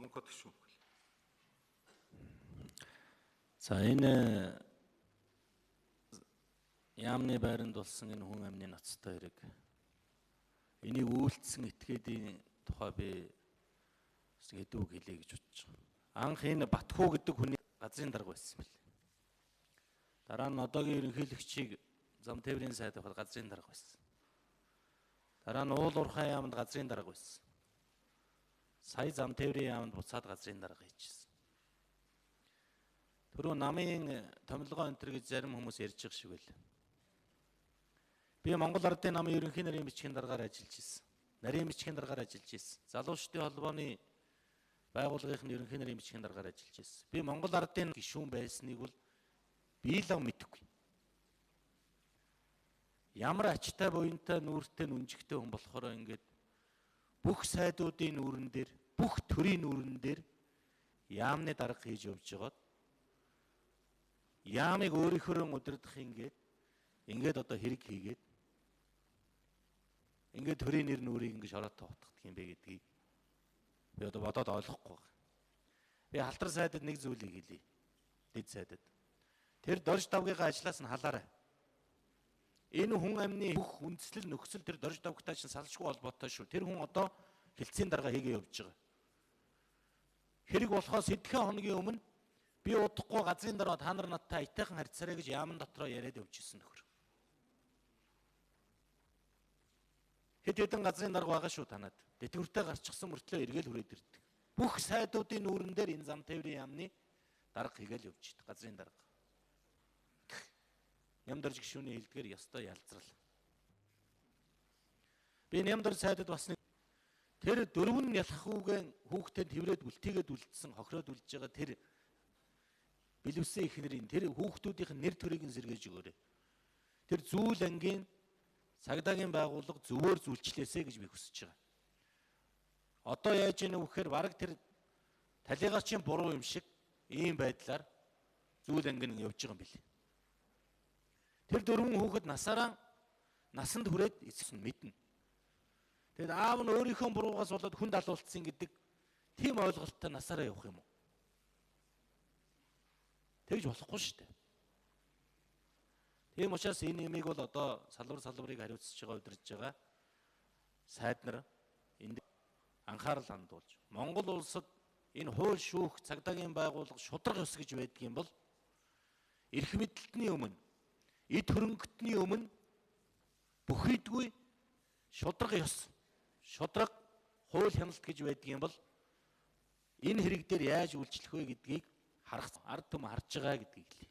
Онкод шүү. За энэ яамны байранд болсон энэ хүн амны ноцтой хэрэг. Энийг үйлдэлсэн этгээдийн тухай би хэдүү хэлье гэж бодож байгаа. Анх энэ Батхуу гэдэг хүний газрын дарга байсан бэл. Дараа нь одоогийн ерөнхийлөгчийг зам тээврийн сайд авахад газрын дарга байсан. Дараа нь Уул Уурхай яамд газрын дарга байсан. Сая зам тээврийн яамд буцаад газрын дарга хийчихсэн. Түрүү намын томилгоо өнтер гэж зарим хүмүүс ярьж байгаа шиг байл. Би Монгол Ардын намын ерөнхий нарийн бичгийн даргаар ажиллаж ирсэн. Нарийн бичгийн даргаар ажиллаж ирсэн. Залуучдын холбооны байгууллагын ерөнхий нарийн бичгийн даргаар ажиллаж ирсэн. Би Монгол Ардын гишүүн байсныг бол би л мэдэхгүй. Ямар ачтай буянтай нүүртэй нүнжигтэй хүн болохоор ингээд бүх сайдуудын нүүрэн дээр, бүх төрийн нүүрэн дээр яамны дарга хийж явж байгаад яамыг өөрийнхөө удирдах ингээд одоо хэрэг хийгээд ингээд төрийн нэр нүрийг ингээд шороотой утгадаг юм бэ гэдгийг би одоо бодоод ойлгохгүй байна. Би халтар сайдад нэг зүйлийг хэлье. Дэд сайдад. Тэр дорж давгийнхаа ажлаас нь халаарай. Энэ хүн амны бүх үндслэл нөхцөл тэр дорж давгтай чинь салшгүй холбоотой шүү. Тэр хүн одоо хилцээний дарга хийгээ явж байгаа. Хэрэг болохоос хэдхэн хоногийн өмнө би удахгүй газрын дараа та нар надтай айтайхан харьцаарай гэж яамн дотроо яриад явжсэн нөхөр. Хэд хэдэн газрын дарга байгаа шүү танад. Дэтгэвртэй гарчихсан мөртлөө эргэл хүрээд ирдэг. Бүх сайдуудын нүүрэн дээр энэ зам тээврийн яамны дарга хийгээл явж идэг газрын дарга. Нямдарж гишүүний хэлдгээр ёстой ялзрал. Би Нямдар сайдад бас нэг тэр дөрвөн ялахгүйгэн хүүхдэд тэврээд үлтийгээд үлдсэн хохироод үлдэж байгаа тэр билвсэн ихнэрийн тэр хүүхдүүдийн нэр төрийг нь сэргээж өгөөрэй. Тэр зүйл ангийн цагдаагийн байгууллага зөвөр зүйлчлээсэй гэж би хүсэж байгаа. Одоо яаж ийнө вэхээр бараг тэр талигаачийн буруу юм шиг ийм байдлаар зүйл анги нь явж байгаа юм билээ. Тэр дөрвөн хүүхэд насанд хүрээд эцэс нь мэднэ. Тэгэд аав нь өөрийнхөө буруугаас болоод хүнд алуулсан гэдэг тийм ойлголттой насаараа явах юм уу? Тэгж болохгүй шүү дээ. Тийм учраас энэ юмыг бол одоо салбарыг хариуцж байгаа удирдах байгаа сайд нар энд анхаарал хандуулж Монгол улсад энэ хууль шүүх цагдаагийн байгууллага шударга ёс гэж байдаг юм бол эрх мэдэлтний өмнө эд хөрөнгөтний өмнө бүхийдгүй шударга ёс, шударга хууль хяналт гэж байдаг юм бол энэ хэрэг дээр яаж үйлчлэх вэ гэдгийг харах ард түмэн харж байгаа гэдгийг хэлье.